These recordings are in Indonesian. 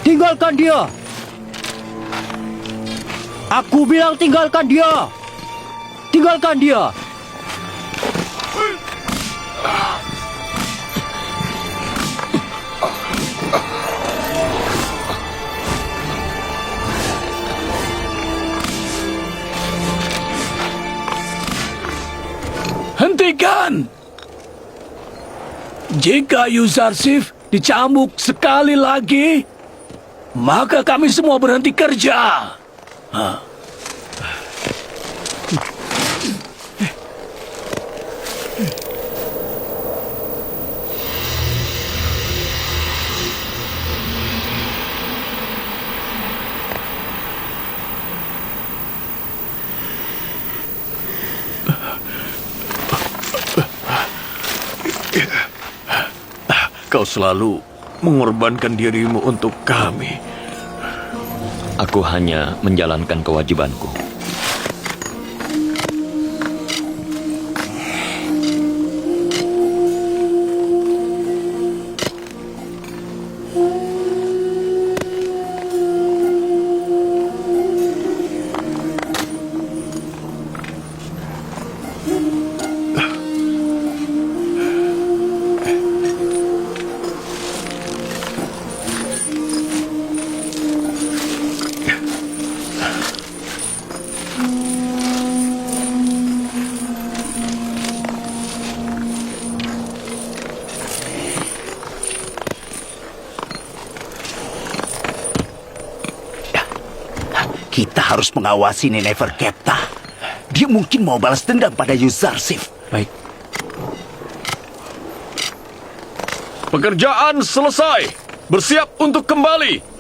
Tinggalkan dia! Aku bilang tinggalkan dia! Tinggalkan dia! Hentikan! Jika Yuzarsif dicambuk sekali lagi, maka kami semua berhenti kerja. Kau selalu mengorbankan dirimu untuk kami. Aku hanya menjalankan kewajibanku. Kita harus mengawasi Neferkepta. Dia mungkin mau balas dendam pada Yuzarsif. Baik. Pekerjaan selesai. Bersiap untuk kembali.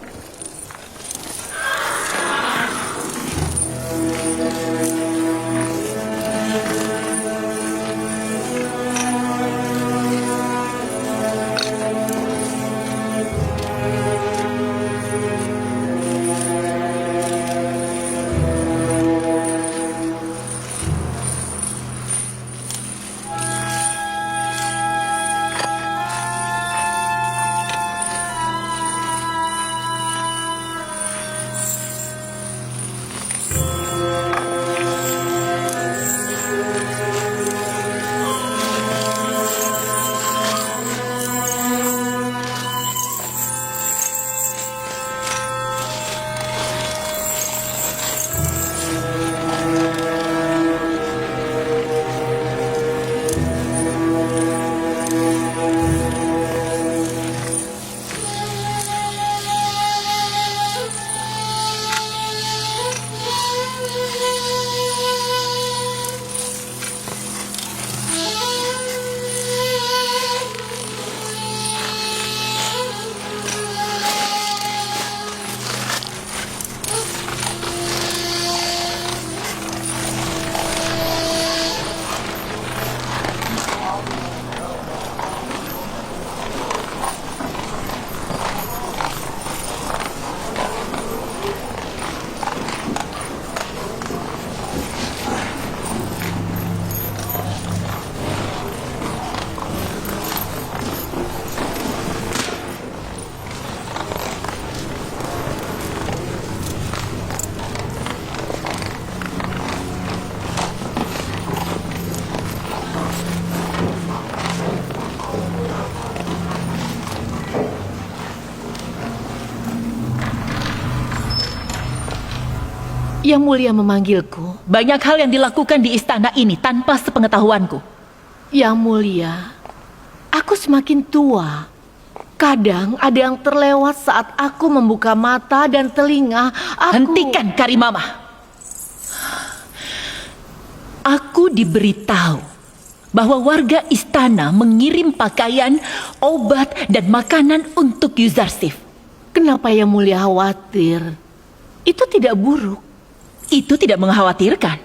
Yang Mulia memanggilku. Banyak hal yang dilakukan di istana ini tanpa sepengetahuanku. Yang Mulia, aku semakin tua. Kadang ada yang terlewat saat aku membuka mata dan telinga. Hentikan, Karimama. Aku diberitahu bahwa warga istana mengirim pakaian, obat, dan makanan untuk Yuzarsif. Kenapa Yang Mulia khawatir? Itu tidak buruk. Itu tidak mengkhawatirkan.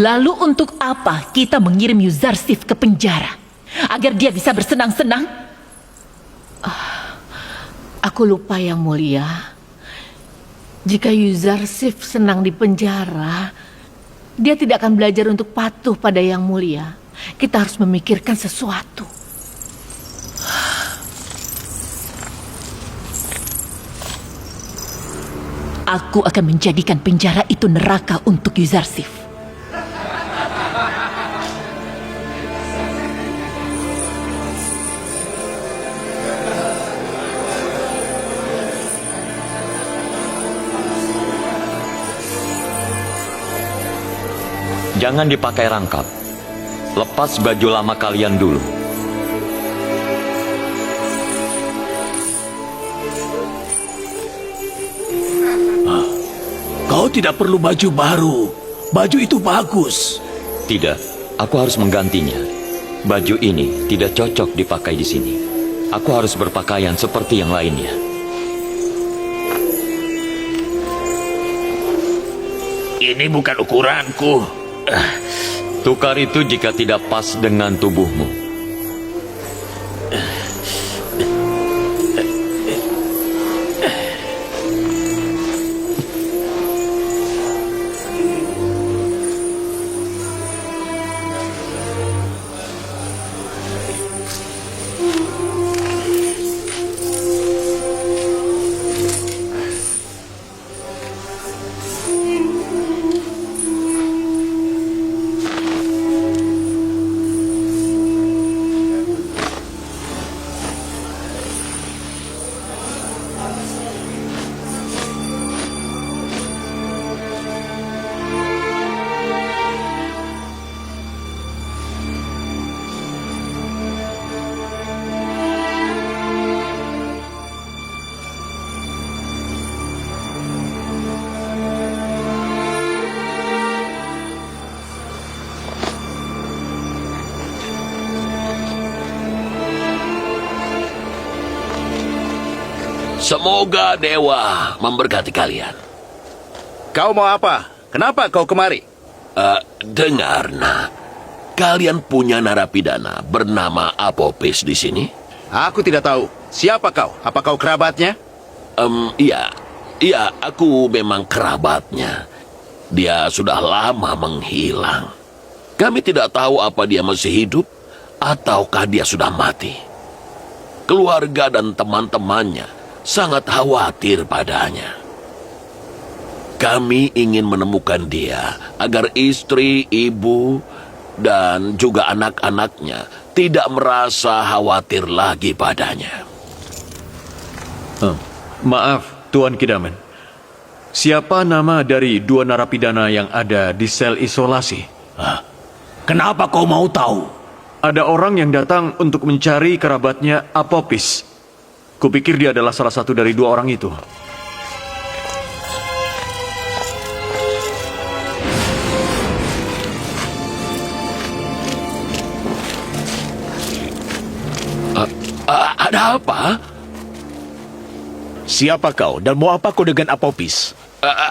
Lalu untuk apa kita mengirim Yuzarsif ke penjara? Agar dia bisa bersenang-senang? Aku lupa Yang Mulia. Jika Yuzarsif senang di penjara, dia tidak akan belajar untuk patuh pada Yang Mulia. Kita harus memikirkan sesuatu. Aku akan menjadikan penjara itu neraka untuk Yuzarsif. Jangan dipakai rangkap. Lepas baju lama kalian dulu. Kau tidak perlu baju baru. Baju itu bagus. Tidak, aku harus menggantinya. Baju ini tidak cocok dipakai di sini. Aku harus berpakaian seperti yang lainnya. Ini bukan ukuranku. Tukar itu jika tidak pas dengan tubuhmu. Semoga dewa memberkati kalian. Kau mau apa? Kenapa kau kemari? Dengar, nak. Kalian punya narapidana bernama Apopis di sini? Aku tidak tahu. Siapa kau? Apa kau kerabatnya? Iya, aku memang kerabatnya. Dia sudah lama menghilang. Kami tidak tahu apa dia masih hidup ataukah dia sudah mati. Keluarga dan teman-temannya sangat khawatir padanya. Kami ingin menemukan dia agar istri, ibu, dan juga anak-anaknya tidak merasa khawatir lagi padanya. Maaf, Tuan Kidaman. Siapa nama dari dua narapidana yang ada di sel isolasi? Kenapa kau mau tahu? Ada orang yang datang untuk mencari kerabatnya Apopis. Kupikir dia adalah salah satu dari dua orang itu. Ada apa? Siapa kau dan mau apa kau dengan Apopis?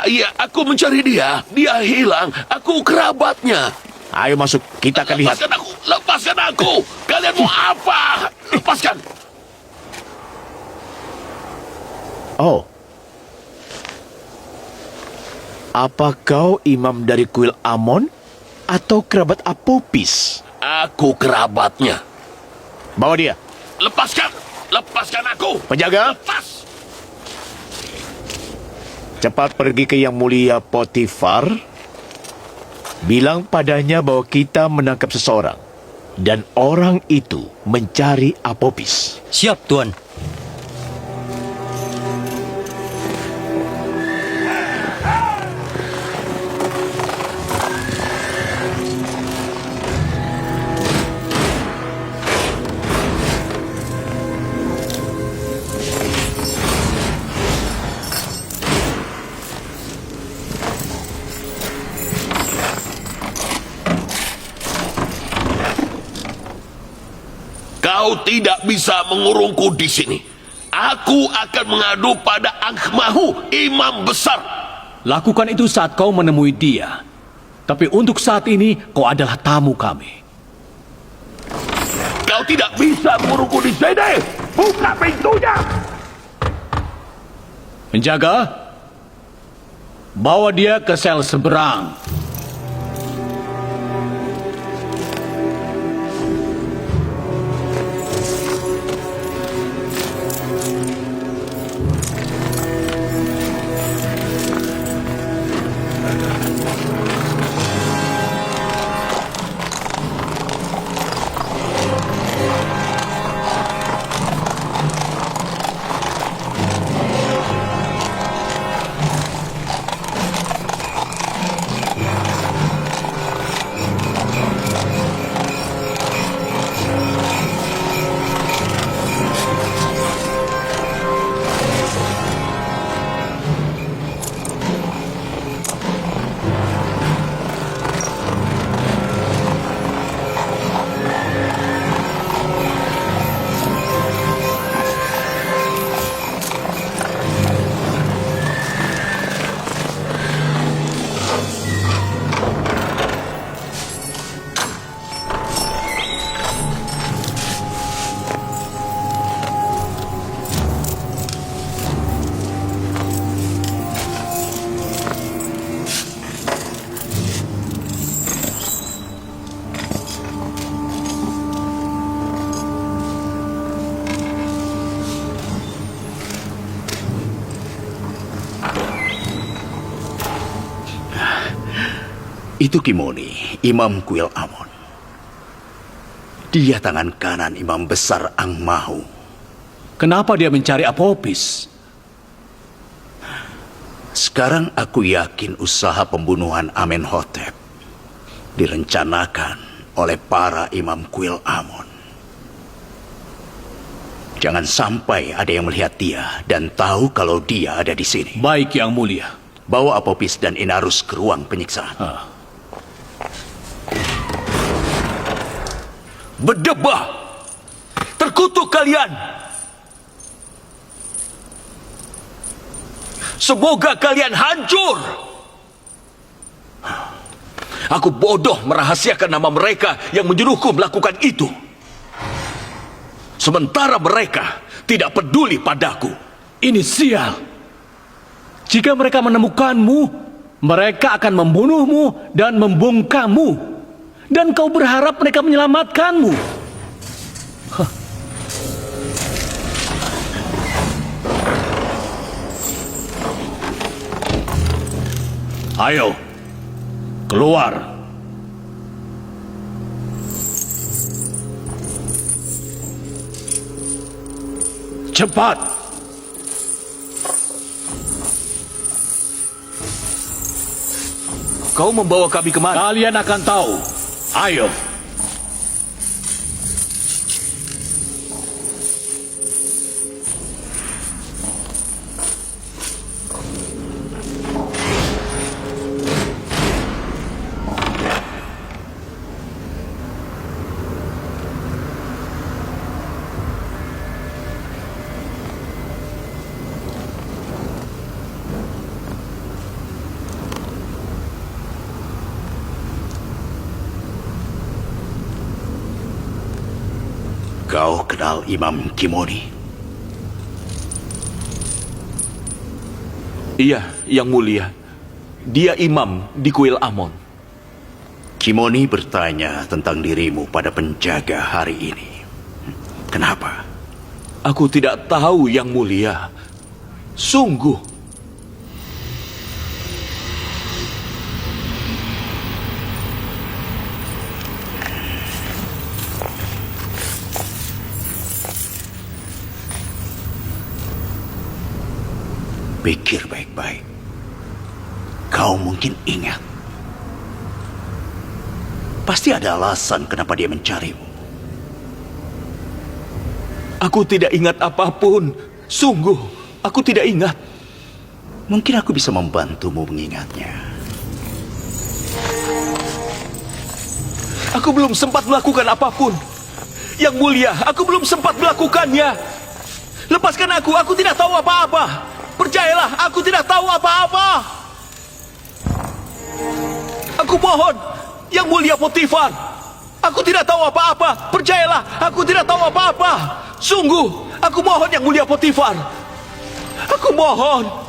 Iya, aku mencari dia. Dia hilang. Aku kerabatnya. Ayo masuk, kita akan lihat. Lepaskan aku! Lepaskan aku! Kalian mau apa? Lepaskan! Oh. Apa kau imam dari kuil Amon atau kerabat Apopis? Aku kerabatnya. Bawa dia. Lepaskan! Lepaskan aku! Penjaga, Lepas! cepat pergi ke Yang Mulia Potifar. Bilang padanya bahwa kita menangkap seseorang. Dan orang itu mencari Apopis. Siap, Tuan. Kau tidak bisa mengurungku di sini. Aku akan mengadu pada Akhmahu, imam besar. Lakukan itu saat kau menemui dia. Tapi untuk saat ini, kau adalah tamu kami. Kau tidak bisa mengurungku di sini. Buka pintunya. Penjaga, bawa dia ke sel seberang. Itu Kimoni, Imam Kuil Amon. Dia tangan kanan Imam Besar Angmahu. Kenapa dia mencari Apopis? Sekarang aku yakin usaha pembunuhan Amenhotep direncanakan oleh para Imam Kuil Amon. Jangan sampai ada yang melihat dia dan tahu kalau dia ada di sini. Baik, Yang Mulia. Bawa Apopis dan Inarus ke ruang penyiksaan. Berdebah! Terkutuk kalian! Semoga kalian hancur! Aku bodoh merahasiakan nama mereka yang menyuruhku melakukan itu. Sementara mereka tidak peduli padaku. Ini sial. Jika mereka menemukanmu, mereka akan membunuhmu dan membungkammu. Dan kau berharap mereka menyelamatkanmu. Ayo, keluar. Cepat. Kau membawa kami kemana? Kalian akan tahu. Ayo. Kau kenal Imam Kimoni? Iya, Yang Mulia. Dia imam di Kuil Amon. Kimoni bertanya tentang dirimu pada penjaga hari ini. Kenapa? Aku tidak tahu, Yang Mulia. Sungguh. Pikir baik-baik. Kau mungkin ingat. Pasti ada alasan kenapa dia mencarimu. Aku tidak ingat apapun. Sungguh, aku tidak ingat. Mungkin aku bisa membantumu mengingatnya. Aku belum sempat melakukan apapun. Yang mulia, aku belum sempat melakukannya. Lepaskan aku tidak tahu apa-apa. Percayalah, aku tidak tahu apa-apa. Aku mohon, Yang Mulia Potifar. Aku tidak tahu apa-apa. Percayalah, aku tidak tahu apa-apa. Sungguh, aku mohon Yang Mulia Potifar. Aku mohon.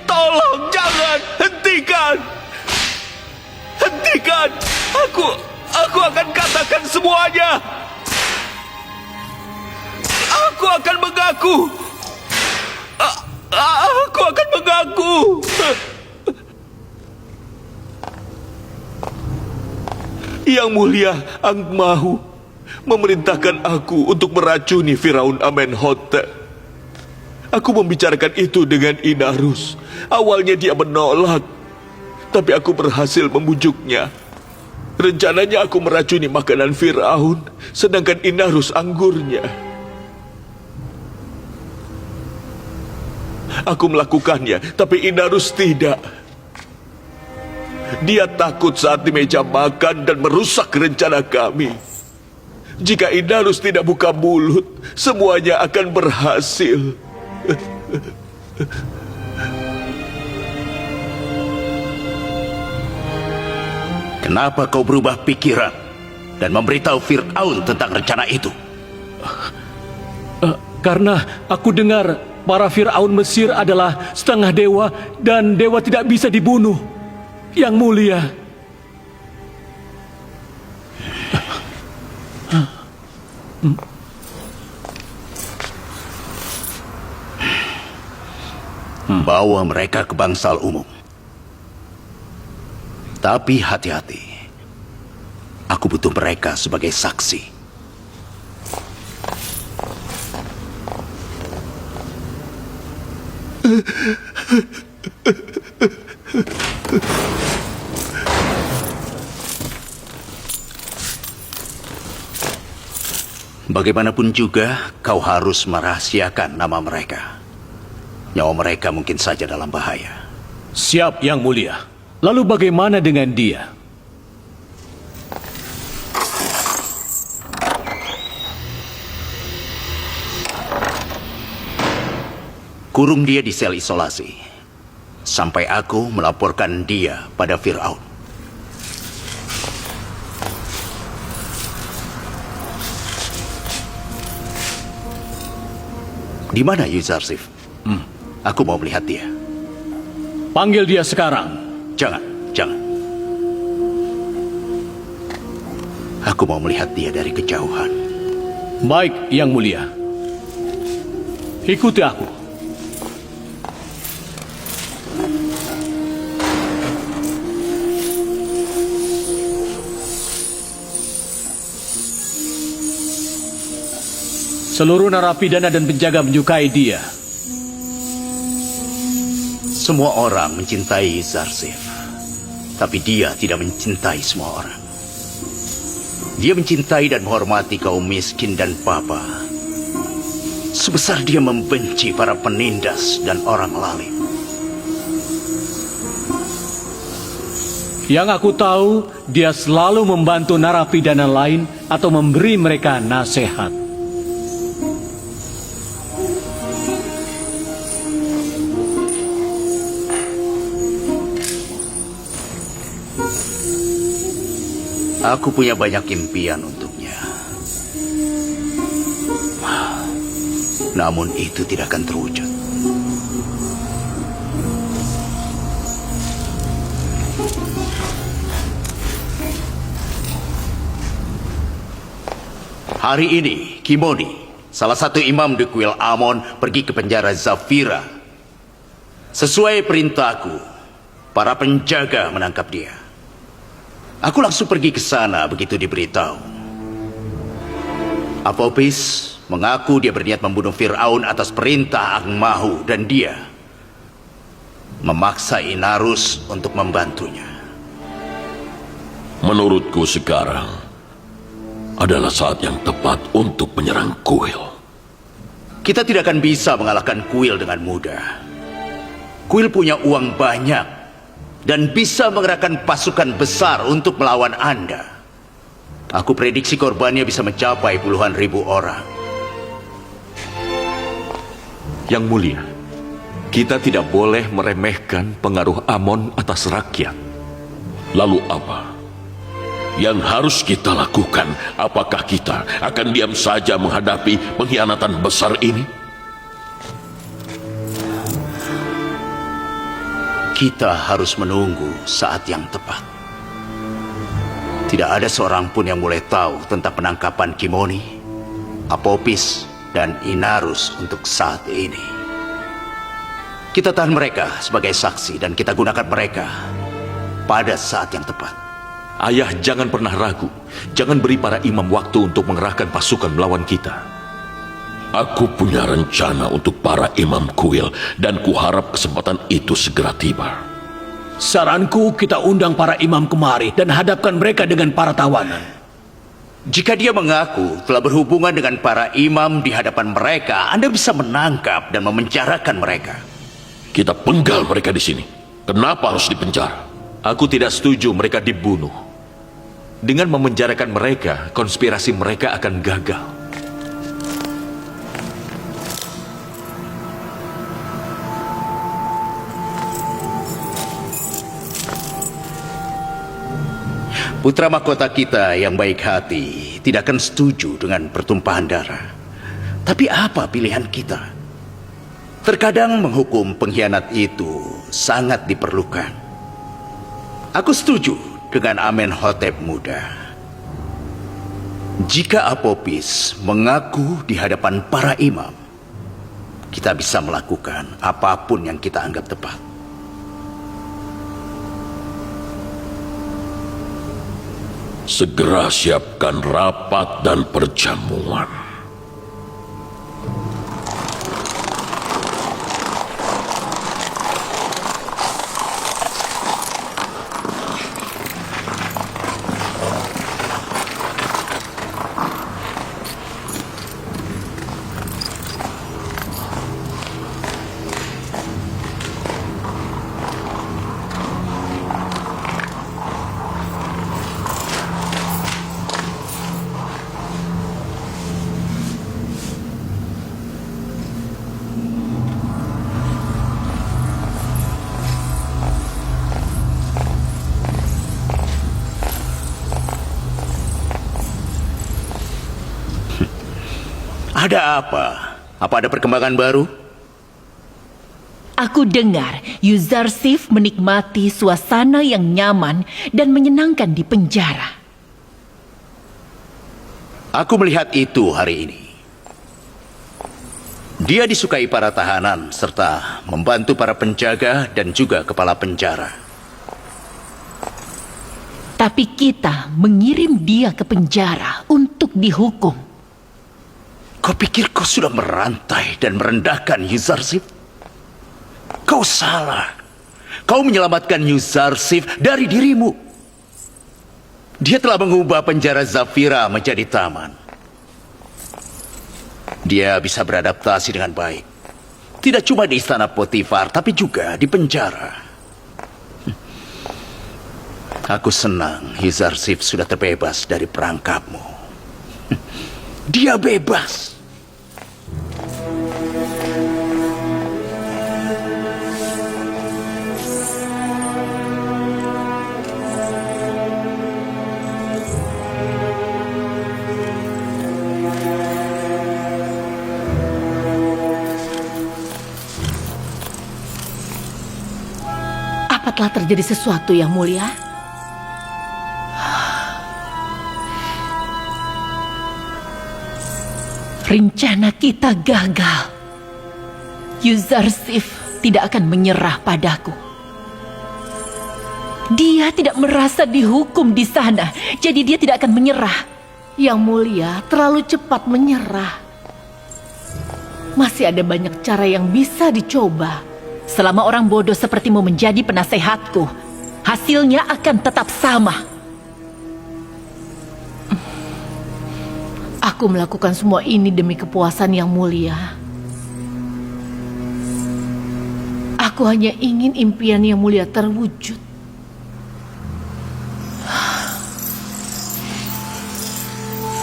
Tolong, jangan, hentikan. Hentikan. Aku akan katakan semuanya. Aku akan mengaku. Aku akan mengaku. Yang Mulia Angmahu memerintahkan aku untuk meracuni Firaun Amenhotep. Aku membicarakan itu dengan Inarus. Awalnya dia menolak, tapi aku berhasil membujuknya. Rencananya aku meracuni makanan Firaun, sedangkan Inarus anggurnya. Aku melakukannya, tapi Inarus tidak. Dia takut saat di meja makan dan merusak rencana kami. Jika Inarus tidak buka mulut, semuanya akan berhasil. Kenapa kau berubah pikiran dan memberitahu Fir'aun tentang rencana itu? Karena aku dengar para Fir'aun Mesir adalah setengah dewa dan dewa tidak bisa dibunuh. Yang Mulia. Bawa mereka ke bangsal umum. Tapi hati-hati. Aku butuh mereka sebagai saksi. Bagaimanapun juga, kau harus merahasiakan nama mereka. Nyawa mereka mungkin saja dalam bahaya. Siap, Yang Mulia. Lalu bagaimana dengan dia? Kurung dia di sel isolasi. Sampai aku melaporkan dia pada Fir'aun. Di mana Yuzarsif? Aku mau melihat dia. Panggil dia sekarang. Jangan. Aku mau melihat dia dari kejauhan. Baik, Yang Mulia. Ikuti aku. Seluruh narapidana dan penjaga menyukai dia. Semua orang mencintai Zarsif, tapi dia tidak mencintai semua orang. Dia mencintai dan menghormati kaum miskin dan papa, sebesar dia membenci para penindas dan orang lalim. Yang aku tahu, dia selalu membantu narapidana lain atau memberi mereka nasihat. Aku punya banyak impian untuknya. Namun itu tidak akan terwujud. Hari ini, Kimoni, salah satu imam di kuil Amon, pergi ke penjara Zafira. Sesuai perintahku, para penjaga menangkap dia. Aku langsung pergi ke sana begitu diberitahu. Apophis mengaku dia berniat membunuh Fir'aun atas perintah Ang Mahu dan dia memaksa Inarus untuk membantunya. Menurutku sekarang adalah saat yang tepat untuk menyerang kuil. Kita tidak akan bisa mengalahkan kuil dengan mudah. Kuil punya uang banyak dan bisa mengerahkan pasukan besar untuk melawan Anda. Aku prediksi korbannya bisa mencapai puluhan ribu orang. Yang mulia, kita tidak boleh meremehkan pengaruh Amon atas rakyat. Lalu apa yang harus kita lakukan? Apakah kita akan diam saja menghadapi pengkhianatan besar ini? Kita harus menunggu saat yang tepat. Tidak ada seorang pun yang mulai tahu tentang penangkapan Kimoni, Apophis, dan Inarus untuk saat ini. Kita tahan mereka sebagai saksi dan kita gunakan mereka pada saat yang tepat. Ayah, jangan pernah ragu. Jangan beri para imam waktu untuk mengerahkan pasukan melawan kita. Aku punya rencana untuk para imam kuil dan kuharap kesempatan itu segera tiba. Saranku kita undang para imam kemari dan hadapkan mereka dengan para tawanan. Jika dia mengaku telah berhubungan dengan para imam di hadapan mereka, Anda bisa menangkap dan memenjarakan mereka. Kita penggal mereka di sini. Kenapa harus dipenjara? Aku tidak setuju mereka dibunuh. Dengan memenjarakan mereka, konspirasi mereka akan gagal. Putra mahkota kita yang baik hati tidak akan setuju dengan pertumpahan darah. Tapi apa pilihan kita? Terkadang menghukum pengkhianat itu sangat diperlukan. Aku setuju dengan Amenhotep muda. Jika Apophis mengaku di hadapan para imam, kita bisa melakukan apapun yang kita anggap tepat. Segera siapkan rapat dan perjamuan. Ada apa? Apa ada perkembangan baru? Aku dengar Yuzarsif menikmati suasana yang nyaman dan menyenangkan di penjara. Aku melihat itu hari ini. Dia disukai para tahanan serta membantu para penjaga dan juga kepala penjara. Tapi kita mengirim dia ke penjara untuk dihukum. Kau pikir kau sudah merantai dan merendahkan Yuzarsif? Kau salah. Kau menyelamatkan Yuzarsif dari dirimu. Dia telah mengubah penjara Zafira menjadi taman. Dia bisa beradaptasi dengan baik. Tidak cuma di istana Potifar, tapi juga di penjara. Aku senang Yuzarsif sudah terbebas dari perangkapmu. Dia bebas. Apa telah terjadi sesuatu yang mulia? Rencana kita gagal. Yuzarsif tidak akan menyerah padaku. Dia tidak merasa dihukum di sana, jadi dia tidak akan menyerah. Yang Mulia terlalu cepat menyerah. Masih ada banyak cara yang bisa dicoba. Selama orang bodoh sepertimu menjadi penasehatku, hasilnya akan tetap sama. Aku melakukan semua ini demi kepuasan Yang Mulia. Aku hanya ingin impian Yang Mulia terwujud.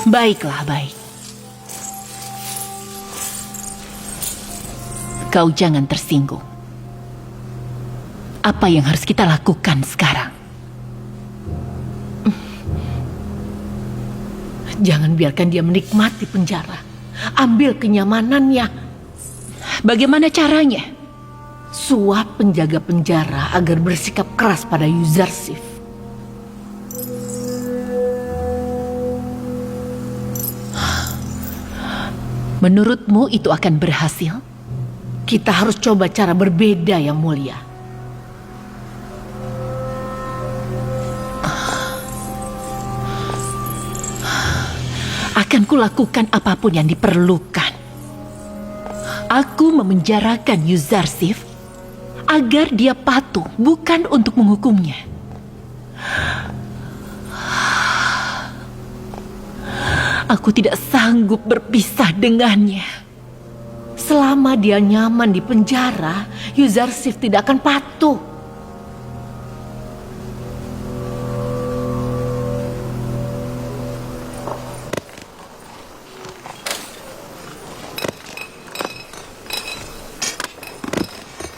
Baiklah, baik. Kau jangan tersinggung. Apa yang harus kita lakukan sekarang? Jangan biarkan dia menikmati penjara. Ambil kenyamanannya. Bagaimana caranya? Suap penjaga penjara agar bersikap keras pada Yuzarsif. Menurutmu itu akan berhasil? Kita harus coba cara berbeda, Yang Mulia. Akan kulakukan apapun yang diperlukan. Aku memenjarakan Yuzarsif agar dia patuh, bukan untuk menghukumnya. Aku tidak sanggup berpisah dengannya. Selama dia nyaman di penjara, Yuzarsif tidak akan patuh.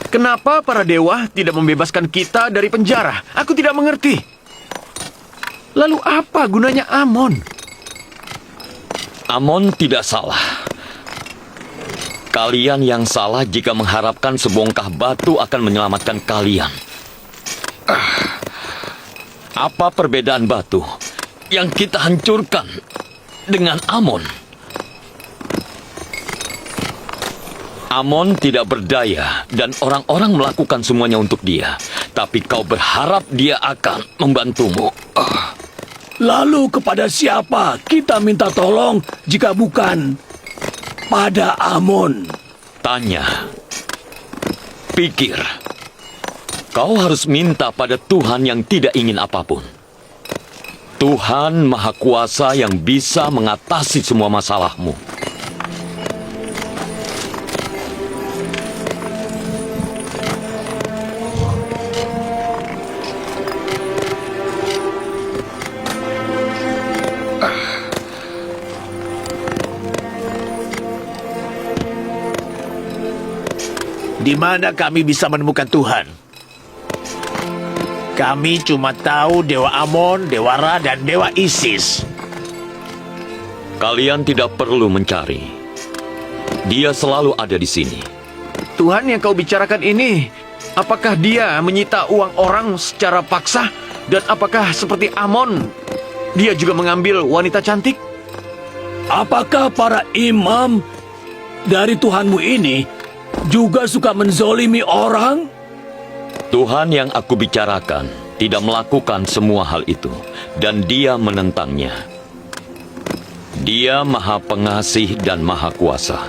Kenapa para dewa tidak membebaskan kita dari penjara? Aku tidak mengerti. Lalu apa gunanya Amon? Amon tidak salah. Kalian yang salah jika mengharapkan sebongkah batu akan menyelamatkan kalian. Apa perbedaan batu yang kita hancurkan dengan Amon? Amon tidak berdaya dan orang-orang melakukan semuanya untuk dia. Tapi kau berharap dia akan membantumu. Lalu kepada siapa kita minta tolong jika bukan pada Amon? Tanya. Pikir. Kau harus minta pada Tuhan yang tidak ingin apapun. Tuhan Maha Kuasa yang bisa mengatasi semua masalahmu. Di mana kami bisa menemukan Tuhan? Kami cuma tahu Dewa Amon, Dewa Ra, dan Dewa Isis. Kalian tidak perlu mencari. Dia selalu ada di sini. Tuhan yang kau bicarakan ini, apakah dia menyita uang orang secara paksa? Dan apakah seperti Amon, dia juga mengambil wanita cantik? Apakah para imam dari Tuhanmu ini juga suka menzolimi orang? Tuhan yang aku bicarakan tidak melakukan semua hal itu, dan dia menentangnya. Dia Maha Pengasih dan Maha Kuasa.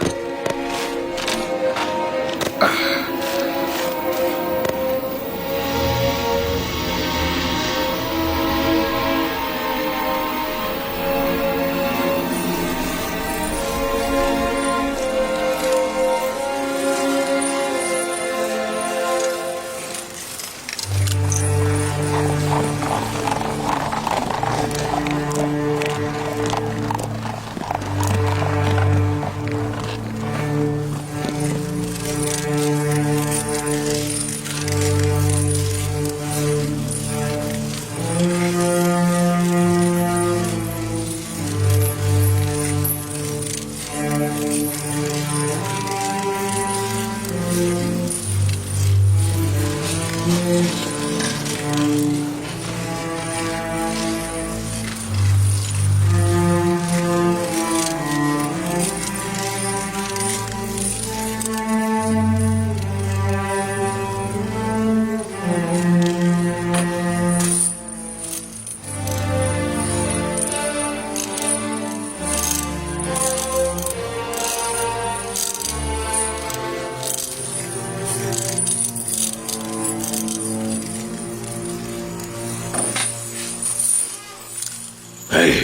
Hei,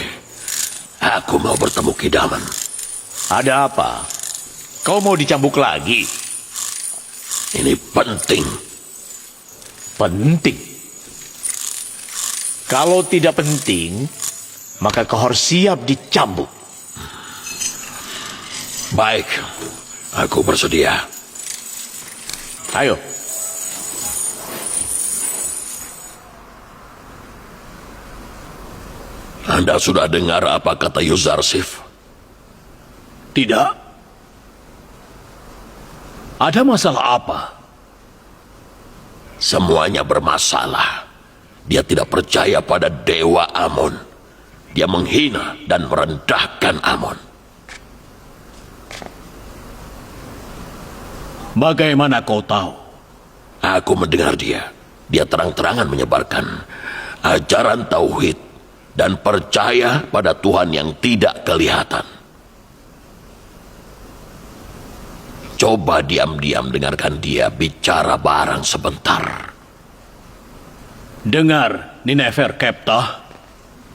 aku mau bertemu Kidaman. Ada apa? Kau mau dicambuk lagi? Ini penting. Penting. Kalau tidak penting, maka kau harus siap dicambuk. Baik, aku bersedia. Ayo. Anda sudah dengar apa kata Yuzarsif? Tidak. Ada masalah apa? Semuanya bermasalah. Dia tidak percaya pada Dewa Amon. Dia menghina dan merendahkan Amon. Bagaimana kau tahu? Aku mendengar dia. Dia terang-terangan menyebarkan ajaran tauhid dan percaya pada Tuhan yang tidak kelihatan. Coba diam-diam dengarkan dia bicara barang sebentar. Dengar, Ninefer Keptah.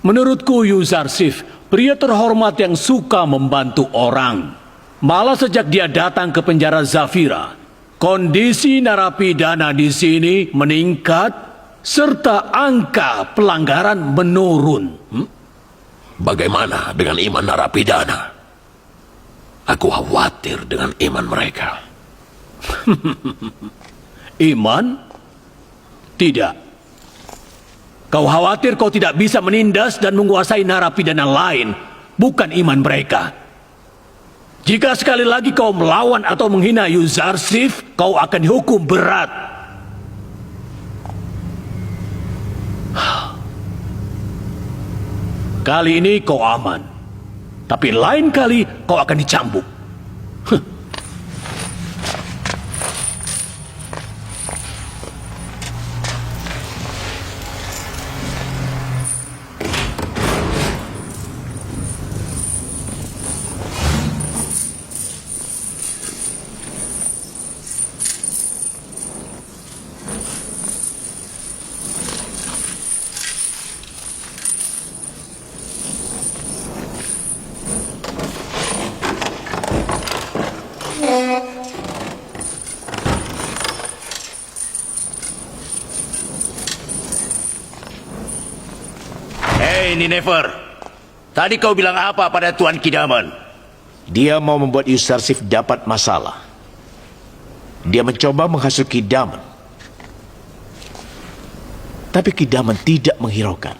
Menurutku Yuzarsif, pria terhormat yang suka membantu orang. Malah sejak dia datang ke penjara Zafira, kondisi narapidana di sini meningkat serta angka pelanggaran menurun. Bagaimana dengan iman narapidana? Aku khawatir dengan iman mereka. Iman? Tidak. Kau khawatir kau tidak bisa menindas dan menguasai narapidana lain, bukan iman mereka. Jika sekali lagi kau melawan atau menghina Yuzarsif, kau akan dihukum berat. Kali ini kau aman, tapi lain kali kau akan dicambuk. Hei Ninefer, tadi kau bilang apa pada Tuan Kidaman? Dia mau membuat Yuzarsif dapat masalah. Dia mencoba menghasut Kidaman. Tapi Kidaman tidak menghiraukan.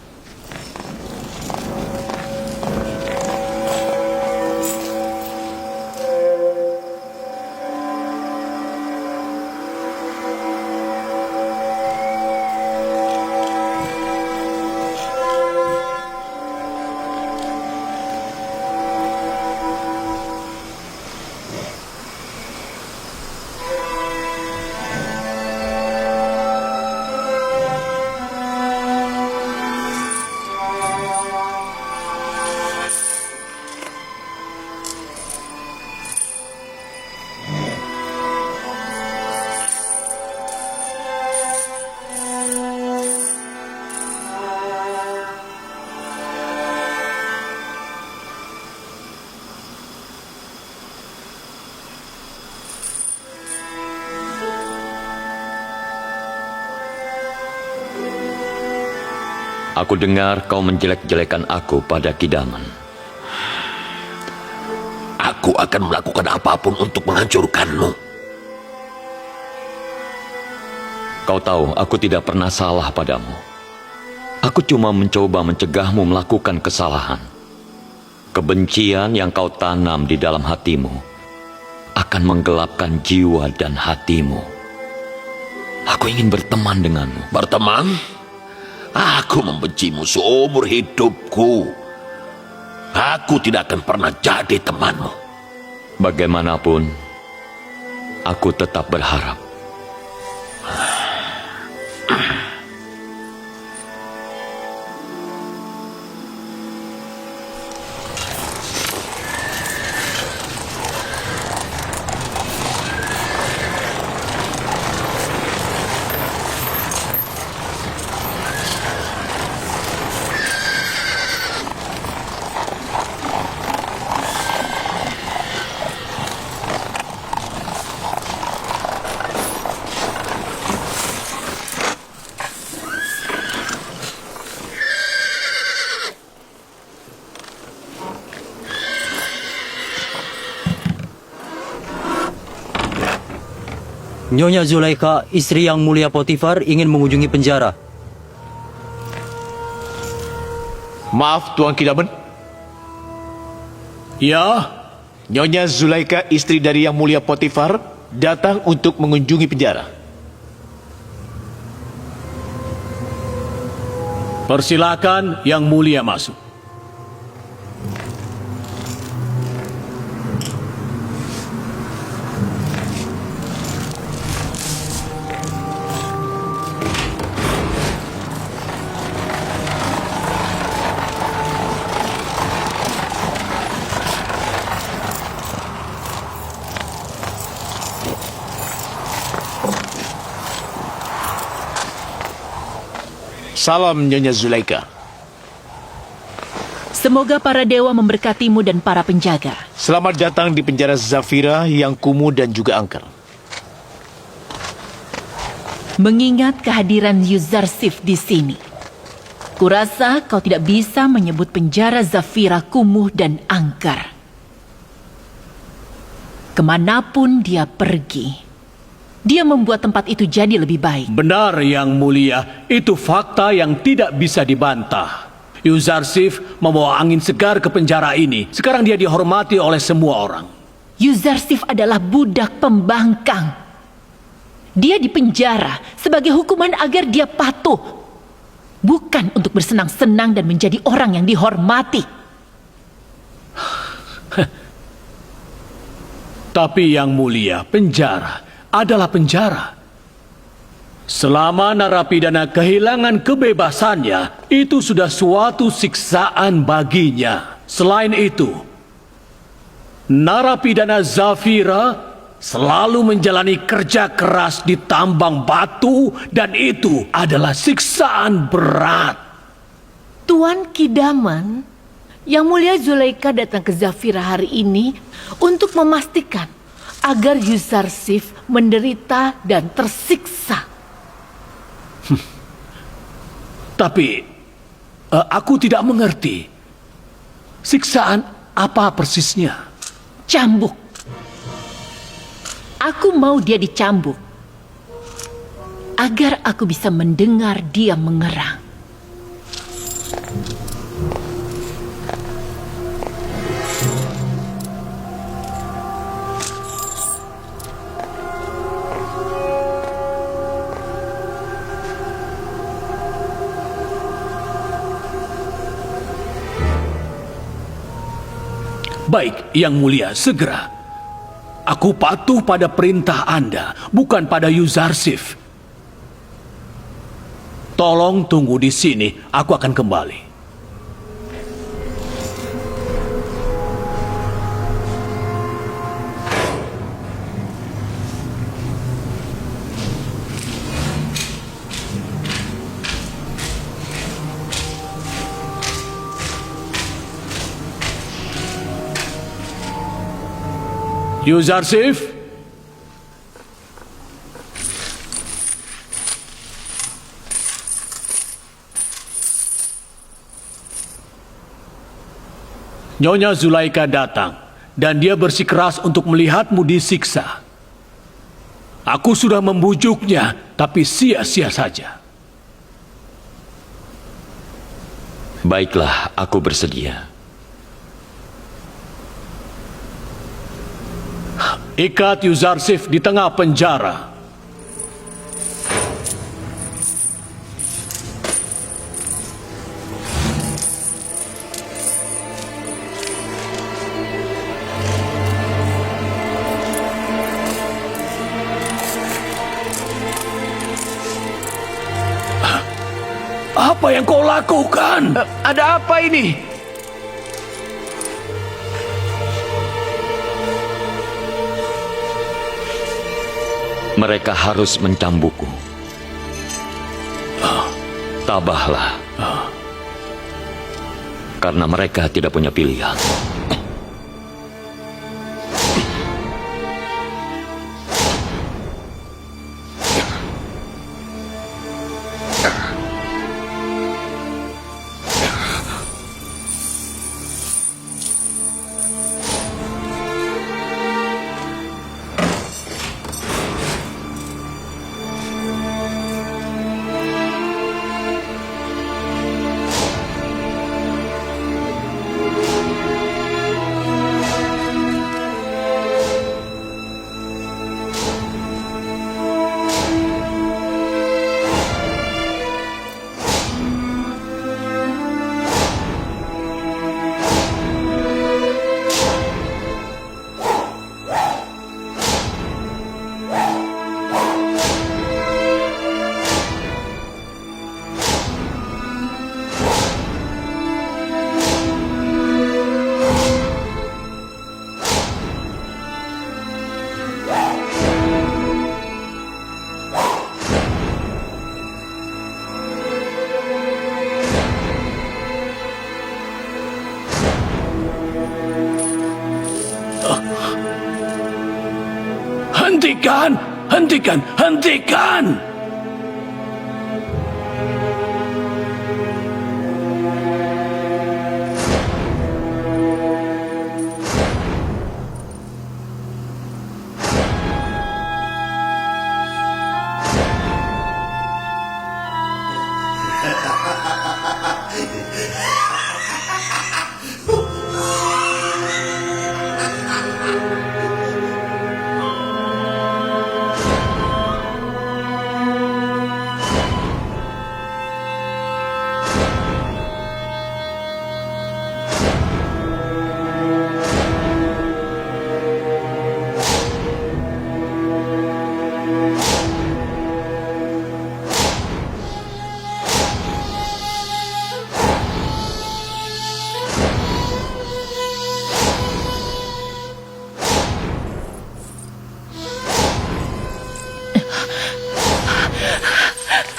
Aku dengar kau menjelek-jelekan aku pada Kidaman. Aku akan melakukan apapun untuk menghancurkanmu. Kau tahu, aku tidak pernah salah padamu. Aku cuma mencoba mencegahmu melakukan kesalahan. Kebencian yang kau tanam di dalam hatimu akan menggelapkan jiwa dan hatimu. Aku ingin berteman denganmu. Berteman? Aku membencimu seumur hidupku. Aku tidak akan pernah jadi temanmu. Bagaimanapun, aku tetap berharap. Nyonya Zulaikha, istri yang mulia Potifar, ingin mengunjungi penjara. Maaf, Tuan Kidaman. Ya, Nyonya Zulaikha, istri dari Yang Mulia Potifar, datang untuk mengunjungi penjara. persilakan Yang Mulia masuk. Salam, Nyonya Zulaikha. Semoga para dewa memberkatimu dan para penjaga. Selamat datang di penjara Zafira yang kumuh dan juga angker. Mengingat kehadiran Yuzarsif di sini, kurasa kau tidak bisa menyebut penjara Zafira kumuh dan angker. Kemanapun dia pergi, dia membuat tempat itu jadi lebih baik. Benar, Yang Mulia, itu fakta yang tidak bisa dibantah. Yuzarsif membawa angin segar ke penjara ini. Sekarang dia dihormati oleh semua orang. Yuzarsif adalah budak pembangkang. Dia dipenjara sebagai hukuman agar dia patuh, bukan untuk bersenang-senang dan menjadi orang yang dihormati. Tapi Yang Mulia, penjara adalah penjara. Selama narapidana kehilangan kebebasannya, itu sudah suatu siksaan baginya. Selain itu, narapidana Zafira selalu menjalani kerja keras di tambang batu, dan itu adalah siksaan berat. Tuan Kidaman, Yang Mulia Zulaikha datang ke Zafira hari ini untuk memastikan agar Yuzarsif menderita dan tersiksa. Tapi, aku tidak mengerti. Siksaan apa persisnya? Cambuk. Aku mau dia dicambuk agar aku bisa mendengar dia mengerang. Baik, Yang Mulia, segera. Aku patuh pada perintah Anda, bukan pada Yuzarsif. Tolong tunggu di sini, aku akan kembali. Yuzarsif? Nyonya Zulaikha datang, dan dia bersikeras untuk melihatmu disiksa. Aku sudah membujuknya, tapi sia-sia saja. Baiklah, aku bersedia. Ikat Yuzarsif di tengah penjara. Apa yang kau lakukan? Ada apa ini? Mereka harus mencambukku. Tabahlah. Karena mereka tidak punya pilihan. Hentikan! Hentikan! Hentikan!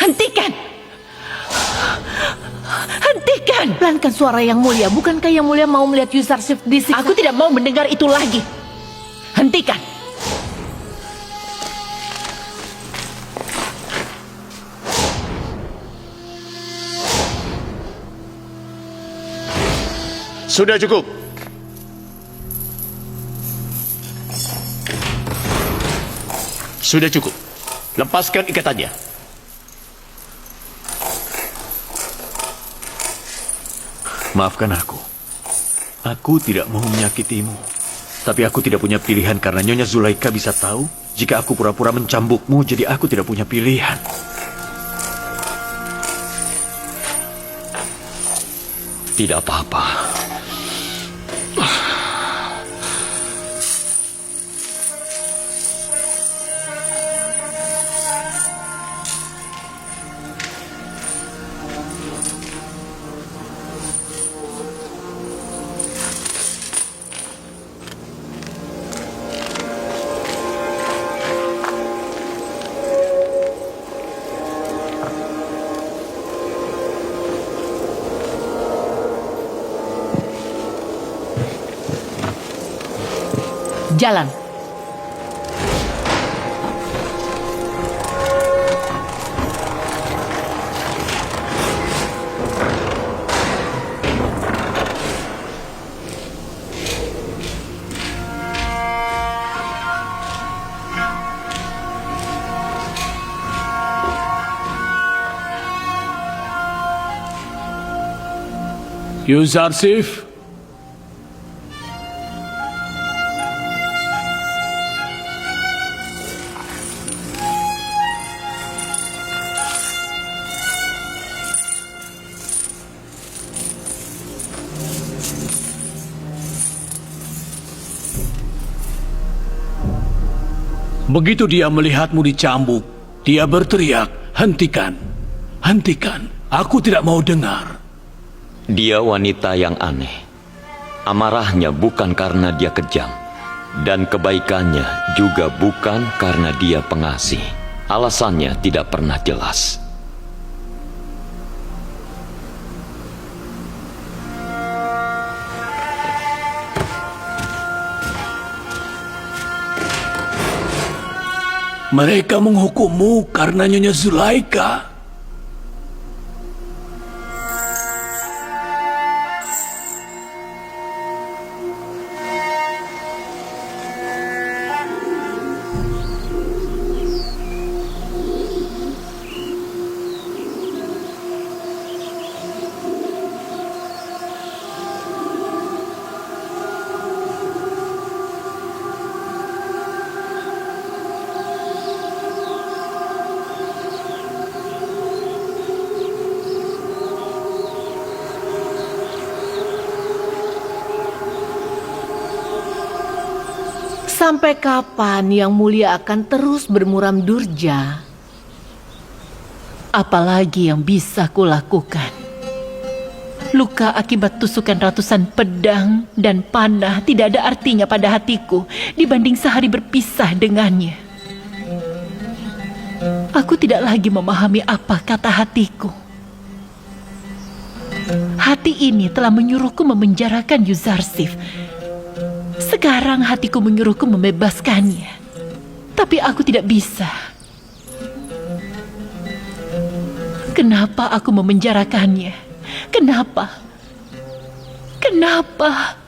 Hentikan! Hentikan! Pelankan suara Yang Mulia. Bukankah Yang Mulia mau melihat Yuzarsif disiksa? Aku tidak mau mendengar itu lagi. Hentikan! Sudah cukup. Sudah cukup. Lepaskan ikatannya. Maafkan aku. Aku tidak mau menyakitimu. Tapi aku tidak punya pilihan karena Nyonya Zulaika bisa tahu jika aku pura-pura mencambukmu, jadi aku tidak punya pilihan. Tidak apa-apa. Jalan. Yuzarsif, begitu dia melihatmu dicambuk, dia berteriak, "Hentikan! Hentikan! Aku tidak mau dengar." Dia wanita yang aneh. Amarahnya bukan karena dia kejam, dan kebaikannya juga bukan karena dia pengasih. Alasannya tidak pernah jelas. Mereka menghukummu karena Nyonya Zulaika. Sampai kapan Yang Mulia akan terus bermuram durja? Apalagi yang bisa kulakukan? Luka akibat tusukan ratusan pedang dan panah tidak ada artinya pada hatiku dibanding sehari berpisah dengannya. Aku tidak lagi memahami apa kata hatiku. Hati ini telah menyuruhku memenjarakan Yuzarsif. Sekarang hatiku menyuruhku membebaskannya. Tapi aku tidak bisa. Kenapa aku memenjarakannya? Kenapa? Kenapa?